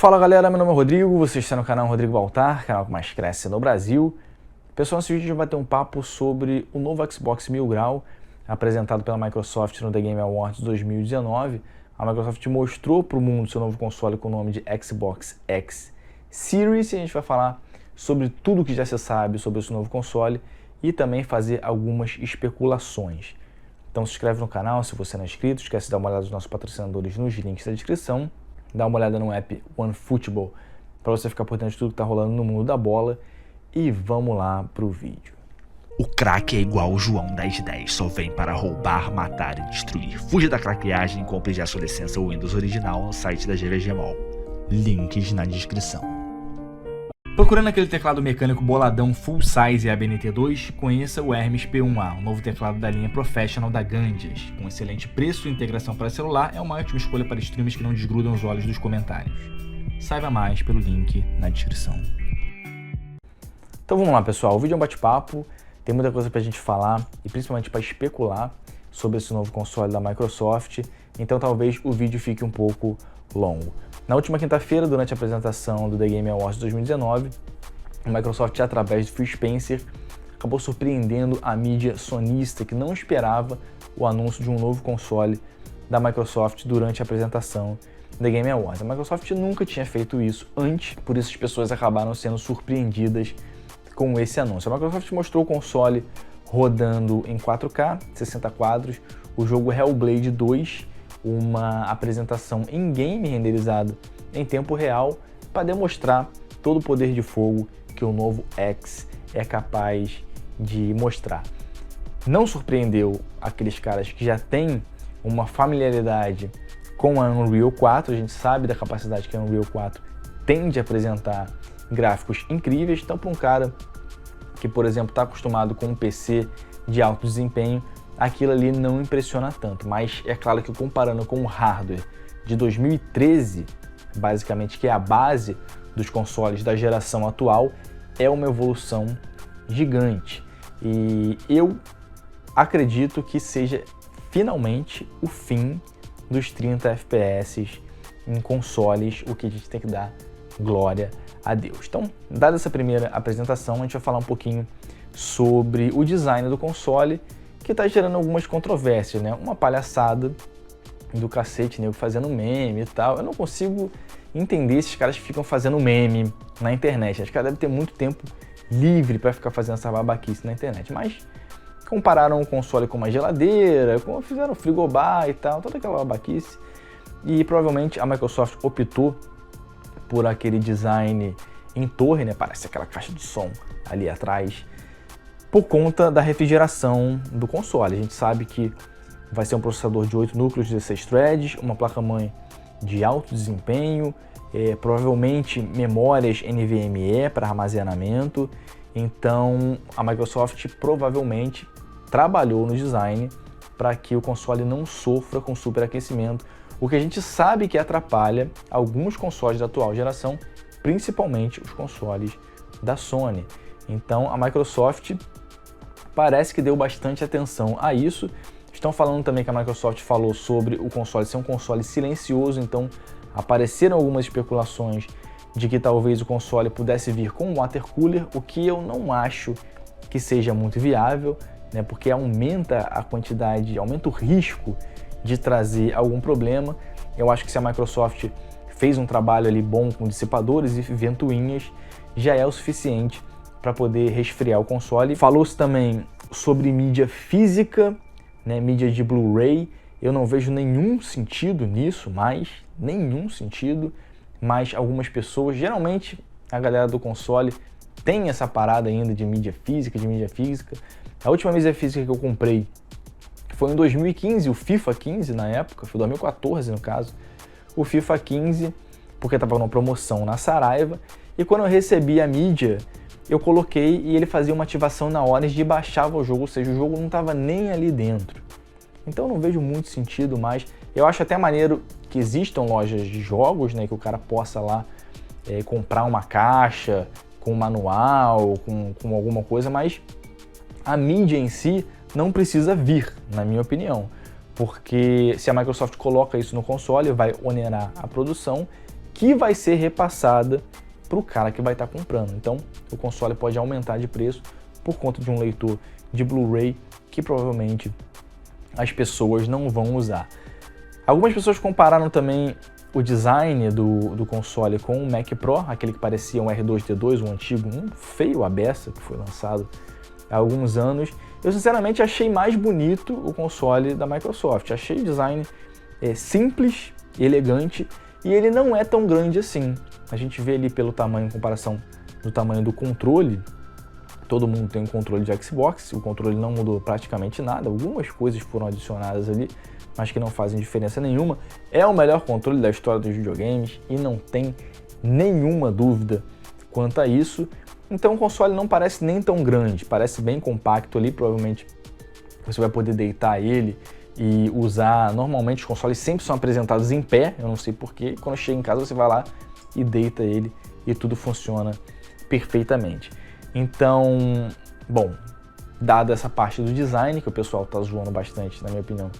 Fala galera, meu nome é Rodrigo, você está no canal Rodrigo Baltar, canal que mais cresce no Brasil. Pessoal, nesse vídeo a gente vai ter um papo sobre o novo Xbox Mil Grau, apresentado pela Microsoft no The Game Awards 2019. A Microsoft mostrou para o mundo seu novo console com o nome de Xbox X Series e a gente vai falar sobre tudo que já se sabe sobre esse novo console e também fazer algumas especulações. Então se inscreve no canal se você não é inscrito, esquece de dar uma olhada nos nossos patrocinadores nos links da descrição. Dá uma olhada no app OneFootball para você ficar por dentro de tudo que está rolando no mundo da bola. E vamos lá pro vídeo. O craque é igual o João 1010, só vem para roubar, matar e destruir. Fuja da craqueagem e compre já sua licença Windows original no site da GVG Mall. Links na descrição. Procurando aquele teclado mecânico boladão full size ABNT2, conheça o Hermes P1A, o novo teclado da linha Professional da Gandias. Com excelente preço e integração para celular, é uma ótima escolha para streamers que não desgrudam os olhos dos comentários. Saiba mais pelo link na descrição. Então vamos lá pessoal, o vídeo é um bate-papo, tem muita coisa pra gente falar e principalmente para especular sobre esse novo console da Microsoft, então talvez o vídeo fique um pouco longo. Na última quinta-feira, durante a apresentação do The Game Awards 2019, a Microsoft, através de Phil Spencer, acabou surpreendendo a mídia sonista que não esperava o anúncio de um novo console da Microsoft durante a apresentação do The Game Awards. A Microsoft nunca tinha feito isso antes, por isso as pessoas acabaram sendo surpreendidas com esse anúncio. A Microsoft mostrou o console rodando em 4K, 60 quadros, o jogo Hellblade 2, uma apresentação em game renderizado em tempo real para demonstrar todo o poder de fogo que o novo X é capaz de mostrar. Não surpreendeu aqueles caras que já têm uma familiaridade com a Unreal 4, a gente sabe da capacidade que a Unreal 4 tem de apresentar gráficos incríveis, então para um cara que, por exemplo, está acostumado com um PC de alto desempenho, aquilo ali não impressiona tanto, mas é claro que comparando com o hardware de 2013, basicamente que é a base dos consoles da geração atual, é uma evolução gigante. E eu acredito que seja finalmente o fim dos 30 FPS em consoles, o que a gente tem que dar glória a Deus. Então, dada essa primeira apresentação, a gente vai falar um pouquinho sobre o design do console, que está gerando algumas controvérsias, né? Uma palhaçada do cacete, nego fazendo meme e tal. Eu não consigo entender esses caras que ficam fazendo meme na internet. Os caras devem ter muito tempo livre para ficar fazendo essa babaquice na internet. Mas compararam o console com uma geladeira, fizeram frigobar e tal, toda aquela babaquice. E provavelmente a Microsoft optou por aquele design em torre, né? Parece aquela caixa de som ali atrás, por conta da refrigeração do console. A gente sabe que vai ser um processador de 8 núcleos, 16 threads, uma placa-mãe de alto desempenho, provavelmente memórias NVMe para armazenamento. Então a Microsoft provavelmente trabalhou no design para que o console não sofra com superaquecimento, o que a gente sabe que atrapalha alguns consoles da atual geração, principalmente os consoles da Sony. Então a Microsoft parece que deu bastante atenção a isso. Estão falando também que a Microsoft falou sobre o console ser um console silencioso, então apareceram algumas especulações de que talvez o console pudesse vir com um water cooler, o que eu não acho que seja muito viável, né, porque aumenta a quantidade, aumenta o risco de trazer algum problema. Eu acho que se a Microsoft fez um trabalho ali bom com dissipadores e ventoinhas, já é o suficiente para poder resfriar o console. Falou-se também sobre mídia física, né, mídia de Blu-ray. Eu não vejo nenhum sentido nisso, nenhum sentido, mas algumas pessoas, geralmente a galera do console, tem essa parada ainda de mídia física, A última mídia física que eu comprei foi em 2015, o FIFA 15 na época, foi 2014 no caso, o FIFA 15, porque estava numa promoção na Saraiva, e quando eu recebi a mídia, eu coloquei e ele fazia uma ativação na hora de baixava o jogo, ou seja, o jogo não estava nem ali dentro. Então eu não vejo muito sentido mais. Eu acho até maneiro que existam lojas de jogos, né, que o cara possa lá comprar uma caixa com manual, com alguma coisa, mas a mídia em si não precisa vir, na minha opinião. Porque se a Microsoft coloca isso no console, vai onerar a produção que vai ser repassada para o cara que vai estar comprando. Então, o console pode aumentar de preço por conta de um leitor de Blu-ray que provavelmente as pessoas não vão usar. Algumas pessoas compararam também o design do console com o Mac Pro, aquele que parecia um R2-D2, um antigo, um feio à beça, que foi lançado há alguns anos. Eu sinceramente achei mais bonito o console da Microsoft. Achei o design simples, elegante, e ele não é tão grande assim. A gente vê ali pelo tamanho, em comparação do tamanho do controle. Todo mundo tem um controle de Xbox, o controle não mudou praticamente nada, algumas coisas foram adicionadas ali, mas que não fazem diferença nenhuma. É o melhor controle da história dos videogames e não tem nenhuma dúvida quanto a isso. Então o console não parece nem tão grande, parece bem compacto ali, provavelmente você vai poder deitar ele e usar. Normalmente os consoles sempre são apresentados em pé, eu não sei porquê, quando chega em casa você vai lá e deita ele e tudo funciona perfeitamente. Então, bom, dada essa parte do design, que o pessoal tá zoando bastante, na minha opinião,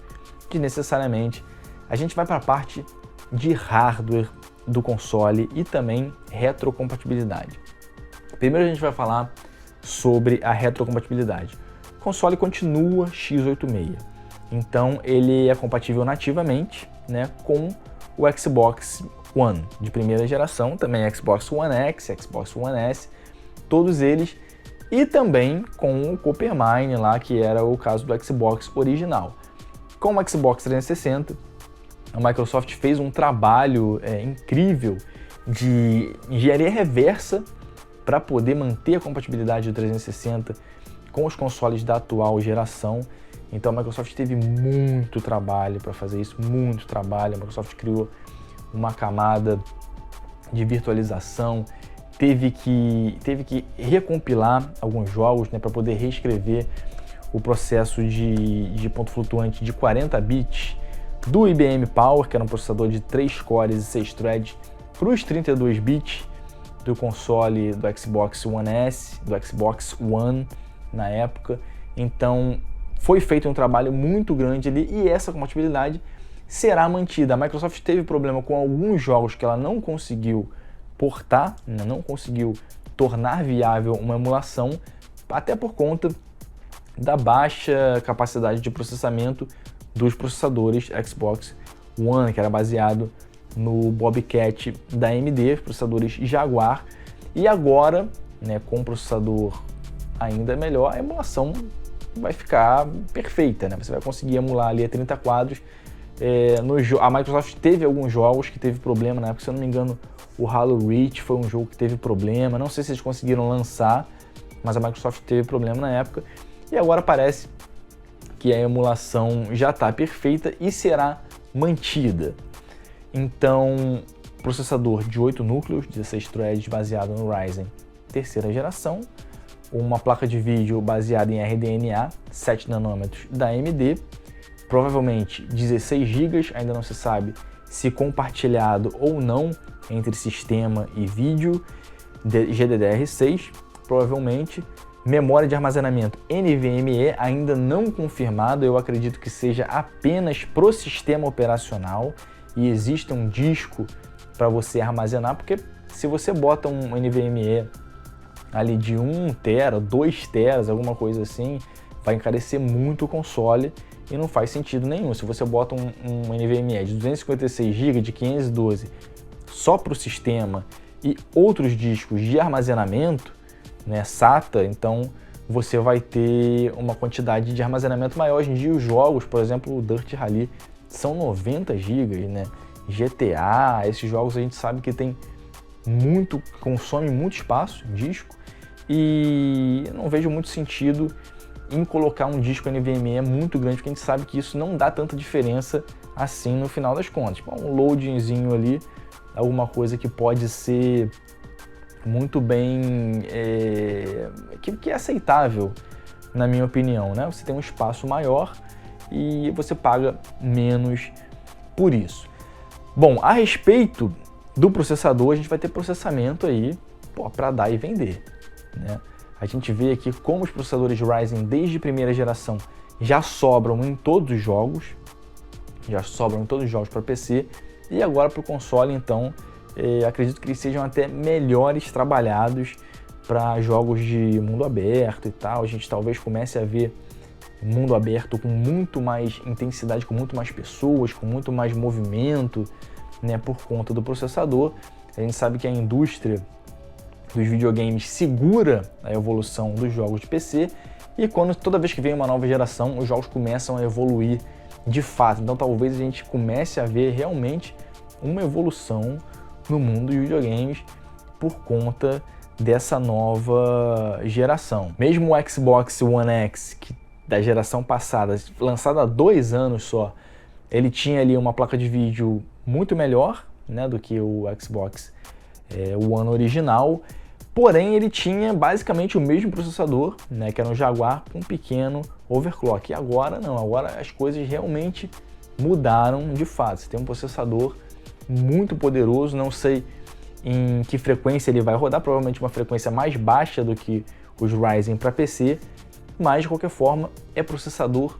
desnecessariamente, a gente vai para a parte de hardware do console e também retrocompatibilidade. Primeiro a gente vai falar sobre a retrocompatibilidade. O console continua x86, então ele é compatível nativamente, né, com o Xbox One de primeira geração, também Xbox One X, Xbox One S, todos eles, e também com o Coppermine lá, que era o caso do Xbox original. Com o Xbox 360, a Microsoft fez um trabalho incrível de engenharia reversa para poder manter a compatibilidade do 360 com os consoles da atual geração. Então a Microsoft teve muito trabalho para fazer isso, muito trabalho. A Microsoft criou uma camada de virtualização, teve que recompilar alguns jogos, né, para poder reescrever o processo de ponto flutuante de 40 bits do IBM Power, que era um processador de 3 cores e 6 threads, para os 32 bits do console do Xbox One S, do Xbox One na época. Então foi feito um trabalho muito grande ali e essa compatibilidade será mantida. A Microsoft teve problema com alguns jogos que ela não conseguiu portar, não conseguiu tornar viável uma emulação, até por conta da baixa capacidade de processamento dos processadores Xbox One, que era baseado no Bobcat da AMD, processadores Jaguar, e agora, né, com um processador ainda melhor, a emulação vai ficar perfeita, né? Você vai conseguir emular ali a 30 quadros. A Microsoft teve alguns jogos que teve problema na época, se eu não me engano, o Halo Reach foi um jogo que teve problema, não sei se eles conseguiram lançar, mas a Microsoft teve problema na época, e agora parece que a emulação já está perfeita e será mantida. Então, processador de 8 núcleos, 16 threads, baseado no Ryzen terceira geração, uma placa de vídeo baseada em RDNA 7 nanômetros da AMD, provavelmente 16 GB, ainda não se sabe se compartilhado ou não entre sistema e vídeo, GDDR6, provavelmente, memória de armazenamento NVMe ainda não confirmado, eu acredito que seja apenas pro sistema operacional e exista um disco para você armazenar, porque se você bota um NVMe ali de 1 TB, 2 TB, alguma coisa assim, vai encarecer muito o console e não faz sentido nenhum. Se você bota um NVMe de 256 GB, de 512, só para o sistema e outros discos de armazenamento, né, SATA, então você vai ter uma quantidade de armazenamento maior. Hoje em dia os jogos, por exemplo, o Dirt Rally, são 90 GB, né? GTA, esses jogos a gente sabe que tem consome muito espaço, disco, e eu não vejo muito sentido em colocar um disco NVMe muito grande, porque a gente sabe que isso não dá tanta diferença assim no final das contas. Tipo, um loadingzinho ali, alguma coisa que pode ser muito bem, que é aceitável, na minha opinião, né? Você tem um espaço maior e você paga menos por isso. Bom, a respeito do processador, a gente vai ter processamento aí para dar e vender, né? A gente vê aqui como os processadores Ryzen desde primeira geração já sobram em todos os jogos, para PC, e agora para o console, então, acredito que eles sejam até melhores trabalhados para jogos de mundo aberto e tal. A gente talvez comece a ver mundo aberto com muito mais intensidade, com muito mais pessoas, com muito mais movimento, né, por conta do processador. A gente sabe que a indústria dos videogames segura a evolução dos jogos de PC e toda vez que vem uma nova geração, os jogos começam a evoluir de fato. Então talvez a gente comece a ver realmente uma evolução no mundo dos videogames por conta dessa nova geração. Mesmo o Xbox One X, que da geração passada, lançado há 2 anos só, ele tinha ali uma placa de vídeo muito melhor, né, do que o Xbox One original, porém ele tinha basicamente o mesmo processador, né, que era um Jaguar com um pequeno overclock. E agora não, agora as coisas realmente mudaram de fato. Você tem um processador muito poderoso, não sei em que frequência ele vai rodar, provavelmente uma frequência mais baixa do que os Ryzen para PC, mas de qualquer forma é processador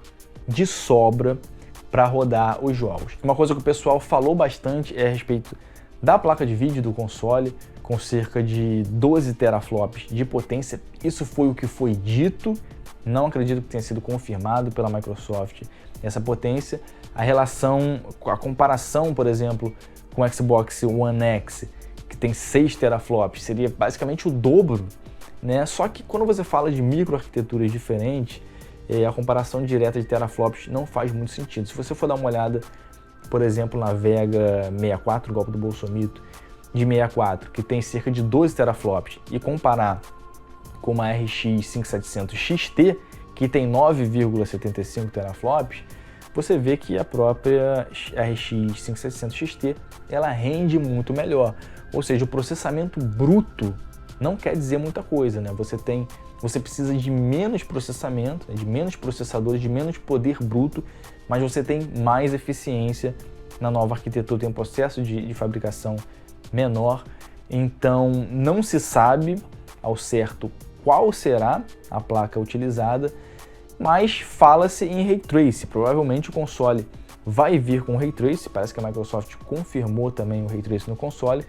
de sobra para rodar os jogos. Uma coisa que o pessoal falou bastante é a respeito da placa de vídeo do console, com cerca de 12 teraflops de potência. Isso foi o que foi dito, não acredito que tenha sido confirmado pela Microsoft essa potência. A comparação, por exemplo, com o Xbox One X, que tem 6 teraflops, seria basicamente o dobro, né? Só que quando você fala de microarquiteturas diferentes, a comparação direta de teraflops não faz muito sentido. Se você for dar uma olhada, por exemplo, na Vega 64, golpe do Bolsomito, de 64, que tem cerca de 12 teraflops, e comparar com uma RX 5700 XT, que tem 9,75 teraflops, você vê que a própria RX 5700 XT ela rende muito melhor. Ou seja, o processamento bruto não quer dizer muita coisa, né? Você precisa de menos processamento, de menos processadores, de menos poder bruto, mas você tem mais eficiência na nova arquitetura, tem um processo de fabricação menor. Então não se sabe ao certo qual será a placa utilizada, mas fala-se em Ray Tracing. Provavelmente o console vai vir com Ray Tracing, parece que a Microsoft confirmou também o Ray Tracing no console,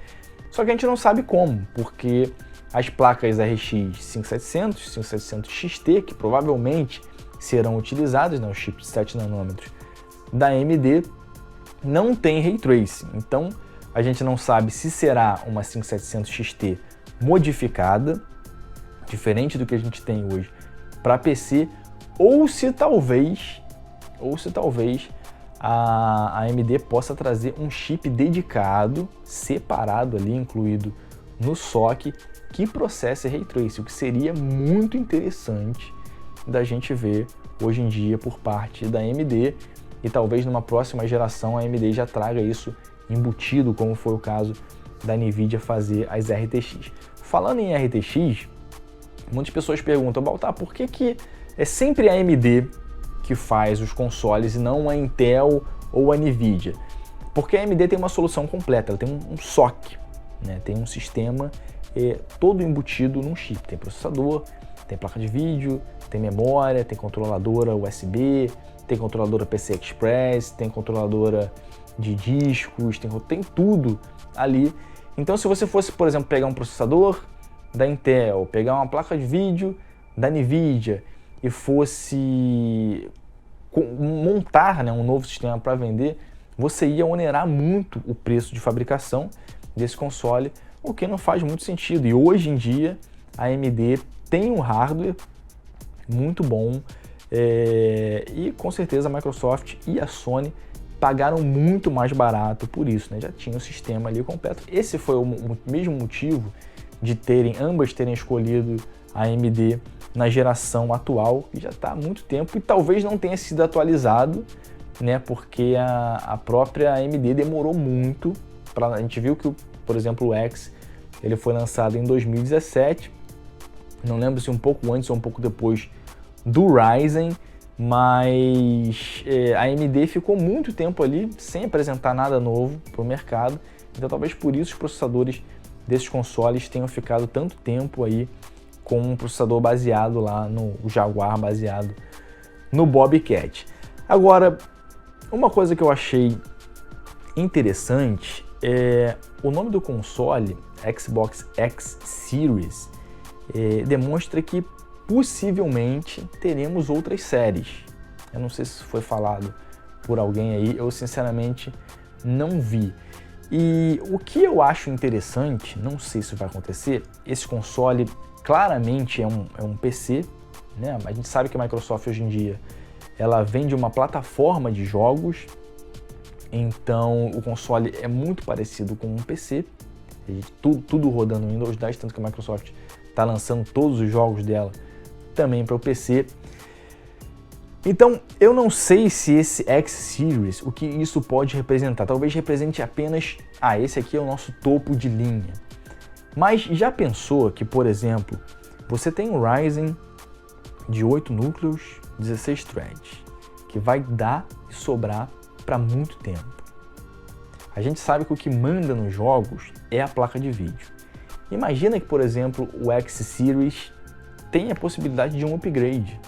só que a gente não sabe como, porque as placas RX 5700, 5700 XT, que provavelmente serão utilizadas, né, o chip de 7 nanômetros da AMD, não tem Ray Tracing. Então a gente não sabe se será uma 5700 XT modificada, diferente do que a gente tem hoje para PC, ou se talvez a AMD possa trazer um chip dedicado, separado ali, incluído no SoC, que processe Ray Tracing, o que seria muito interessante da gente ver hoje em dia por parte da AMD, e talvez numa próxima geração a AMD já traga isso embutido, como foi o caso da Nvidia fazer as RTX. Falando em RTX, muitas pessoas perguntam, Baltar, por que é sempre a AMD que faz os consoles e não a Intel ou a Nvidia? Porque a AMD tem uma solução completa, ela tem um SoC, né? Tem um sistema todo embutido num chip. Tem processador, tem placa de vídeo, tem memória, tem controladora USB, tem controladora PCI Express, tem controladora de discos, tem tudo ali. Então se você fosse, por exemplo, pegar um processador da Intel, pegar uma placa de vídeo da Nvidia e fosse montar, né, um novo sistema para vender, você ia onerar muito o preço de fabricação desse console, o que não faz muito sentido. E hoje em dia a AMD tem um hardware muito bom, e com certeza a Microsoft e a Sony pagaram muito mais barato por isso, né? Já tinha o sistema ali completo. Esse foi o mesmo motivo de ambas terem escolhido a AMD na geração atual, que já está há muito tempo e talvez não tenha sido atualizado, né? Porque a própria AMD demorou muito. A gente viu que, por exemplo, o X ele foi lançado em 2017, não lembro se um pouco antes ou um pouco depois do Ryzen, mas a AMD ficou muito tempo ali sem apresentar nada novo para o mercado, então talvez por isso os processadores desses consoles tenham ficado tanto tempo aí com um processador baseado lá no Jaguar, baseado no Bobcat. Agora, uma coisa que eu achei interessante o nome do console, Xbox X Series, demonstra que possivelmente teremos outras séries. Eu não sei se foi falado por alguém aí, eu sinceramente não vi. E o que eu acho interessante, não sei se vai acontecer, esse console claramente é um PC, né? A gente sabe que a Microsoft hoje em dia ela vende uma plataforma de jogos, então o console é muito parecido com um PC, tudo rodando no Windows 10, tanto que a Microsoft está lançando todos os jogos dela também para o PC. Então, eu não sei se esse X Series, o que isso pode representar. Talvez represente apenas, esse aqui é o nosso topo de linha. Mas já pensou que, por exemplo, você tem um Ryzen de 8 núcleos, 16 threads, que vai dar e sobrar para muito tempo. A gente sabe que o que manda nos jogos é a placa de vídeo. Imagina que, por exemplo, o X Series tem a possibilidade de um upgrade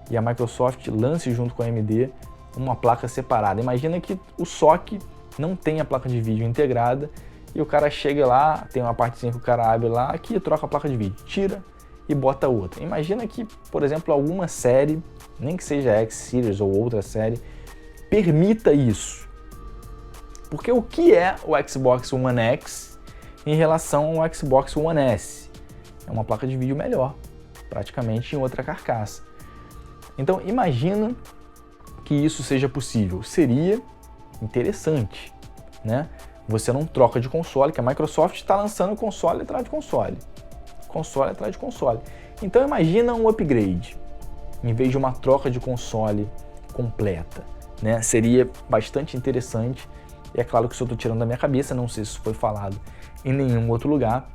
e a Microsoft lance junto com a AMD uma placa separada. Imagina que o SoC não tem a placa de vídeo integrada e o cara chega lá, tem uma partezinha que o cara abre lá, aqui troca a placa de vídeo, tira e bota outra. Imagina que, por exemplo, alguma série, nem que seja X Series ou outra série, permita isso. Porque o que é o Xbox One X em relação ao Xbox One S? É uma placa de vídeo melhor, praticamente em outra carcaça. Então imagina que isso seja possível. Seria interessante, né? Você não troca de console, que a Microsoft está lançando console atrás de console. Console atrás de console. Então imagina um upgrade, em vez de uma troca de console completa, né? Seria bastante interessante. E é claro que isso eu estou tirando da minha cabeça, não sei se isso foi falado em nenhum outro lugar,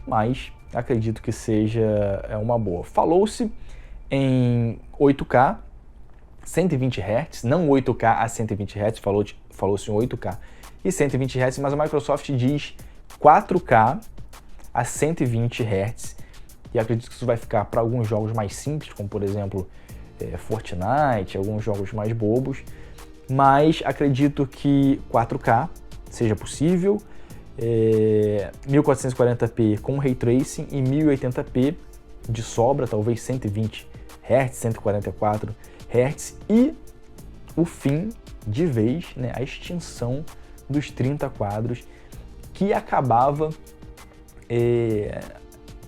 mas acredito que seja uma boa. Falou-se em 8K, 120 Hz, não 8K a 120 Hz, falou-se em 8K e 120 Hz, mas a Microsoft diz 4K a 120 Hz, e acredito que isso vai ficar para alguns jogos mais simples, como por exemplo Fortnite, alguns jogos mais bobos, mas acredito que 4K seja possível, 1440p com Ray Tracing e 1080p de sobra, talvez 120 Hz, 144 Hz e o fim de vez, né, a extinção dos 30 quadros que acabava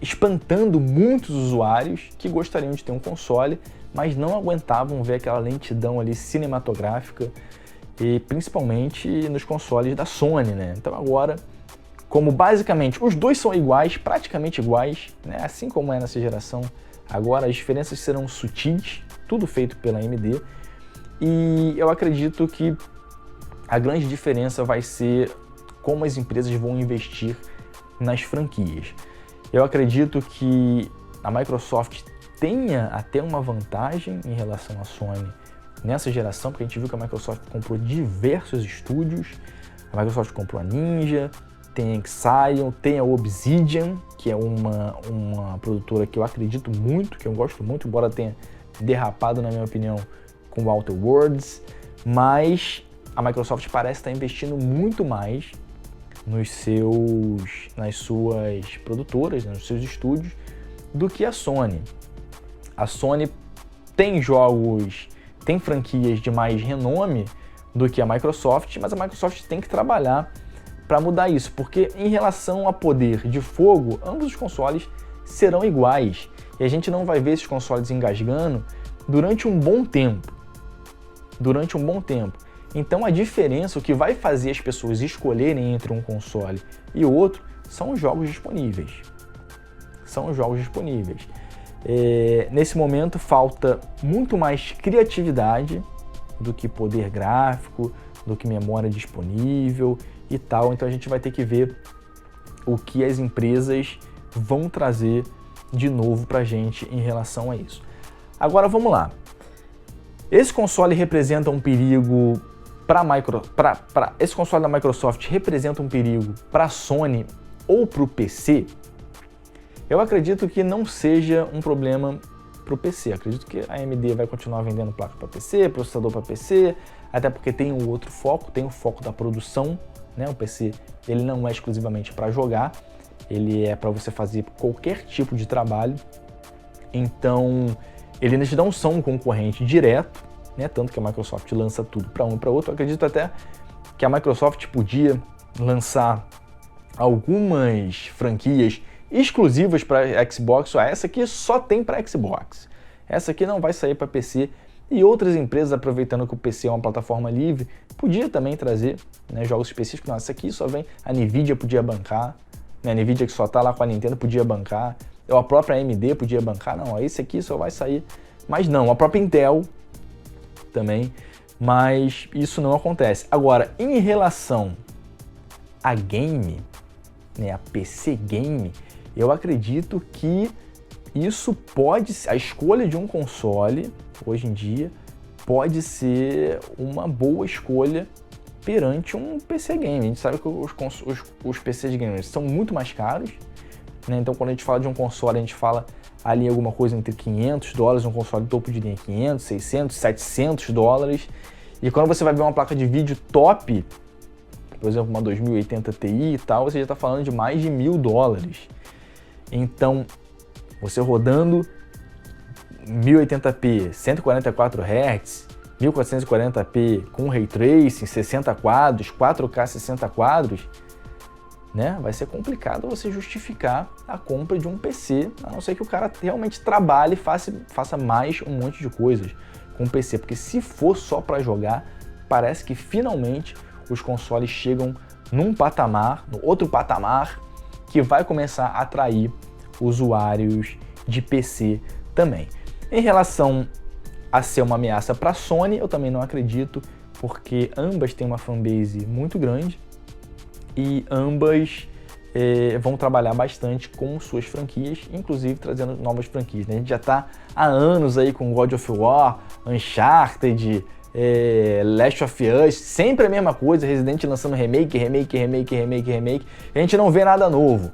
espantando muitos usuários que gostariam de ter um console, mas não aguentavam ver aquela lentidão ali cinematográfica, e principalmente nos consoles da Sony, né? Então agora, como basicamente os dois são iguais, praticamente iguais, né? Assim como é nessa geração, agora as diferenças serão sutis, tudo feito pela AMD, e eu acredito que a grande diferença vai ser como as empresas vão investir nas franquias. Eu acredito que a Microsoft tenha até uma vantagem em relação à Sony nessa geração, porque a gente viu que a Microsoft comprou diversos estúdios. A Microsoft comprou a Ninja, tem a Ixion, tem a Obsidian, que é uma produtora que eu acredito muito, que eu gosto muito, embora tenha derrapado, na minha opinião, com o Outer Worlds, mas a Microsoft parece estar investindo muito mais nas suas produtoras, nos seus estúdios, do que a Sony. A Sony tem jogos, tem franquias de mais renome do que a Microsoft, mas a Microsoft tem que trabalhar para mudar isso, porque em relação a poder de fogo, ambos os consoles serão iguais e a gente não vai ver esses consoles engasgando durante um bom tempo. Então a diferença, o que vai fazer as pessoas escolherem entre um console e o outro, são os jogos disponíveis. Nesse momento falta muito mais criatividade do que poder gráfico, do que memória disponível e tal. Então a gente vai ter que ver o que as empresas vão trazer de novo pra gente em relação a isso. Agora vamos lá. Esse console representa um perigo esse console da Microsoft representa um perigo para a Sony ou para o PC? Eu acredito que não seja um problema para o PC. Acredito que a AMD vai continuar vendendo placa para PC, processador para PC, até porque tem um outro foco, tem o foco da produção né? O PC ele não é exclusivamente para jogar, ele é para você fazer qualquer tipo de trabalho. Então, eles não são um concorrente direto, né? Tanto que a Microsoft lança tudo para um e para outro. Eu acredito até que a Microsoft podia lançar algumas franquias exclusivas para Xbox. Essa aqui só tem para Xbox. Essa aqui não vai sair para PC. E outras empresas, aproveitando que o PC é uma plataforma livre, podia também trazer, né, jogos específicos. Não, essa aqui só vem, a Nvidia podia bancar, né, a Nvidia que só está lá com a Nintendo podia bancar, ou a própria AMD podia bancar. Não, esse aqui só vai sair, mas não, a própria Intel também, mas isso não acontece. Agora, em relação a game, né, a PC game, eu acredito que isso pode, a escolha de um console, hoje em dia, pode ser uma boa escolha perante um PC game. A gente sabe que os PCs gamers são muito mais caros, né? Então quando a gente fala de um console, a gente fala ali alguma coisa entre $500, um console topo de linha 500, 600, $700. E quando você vai ver uma placa de vídeo top, por exemplo, uma 2080 Ti e tal, você já está falando de mais de $1.000. Então, você rodando 1080p, 144 Hz, 1440p com Ray Tracing, 60 quadros, 4K 60 quadros, né? Vai ser complicado você justificar a compra de um PC, a não ser que o cara realmente trabalhe e faça mais um monte de coisas com o PC, porque se for só para jogar, parece que finalmente os consoles chegam num patamar, no outro patamar, que vai começar a atrair usuários de PC também. Em relação a ser uma ameaça para a Sony, eu também não acredito, porque ambas têm uma fanbase muito grande e ambas vão trabalhar bastante com suas franquias, inclusive trazendo novas franquias, né? A gente já está há anos aí com God of War, Uncharted, Last of Us, sempre a mesma coisa, Resident lançando remake, a gente não vê nada novo.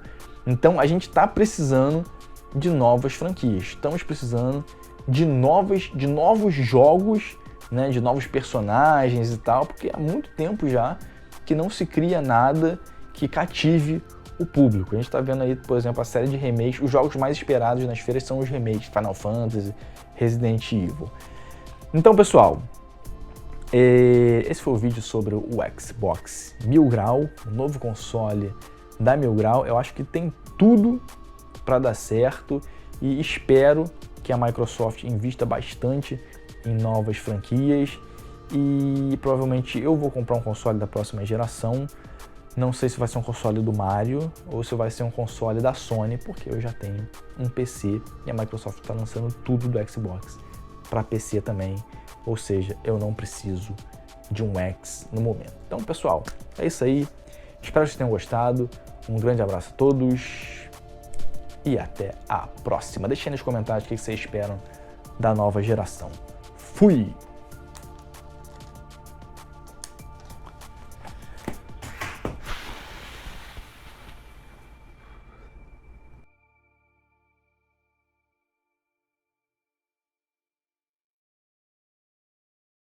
Então a gente está precisando de novas franquias, estamos precisando de novos jogos, né, de novos personagens e tal, porque há muito tempo já que não se cria nada que cative o público. A gente está vendo aí, por exemplo, a série de remakes, os jogos mais esperados nas feiras são os remakes, Final Fantasy, Resident Evil. Então, pessoal, esse foi o vídeo sobre o Xbox Mil Grau, o novo console da Mil Grau. Eu acho que tem tudo para dar certo e espero que a Microsoft invista bastante em novas franquias e provavelmente eu vou comprar um console da próxima geração. Não sei se vai ser um console do Mario ou se vai ser um console da Sony, porque eu já tenho um PC e a Microsoft está lançando tudo do Xbox para PC também, ou seja, eu não preciso de um X no momento. Então, pessoal, é isso aí. Espero que vocês tenham gostado. Um grande abraço a todos e até a próxima. Deixem aí nos comentários o que vocês esperam da nova geração. Fui!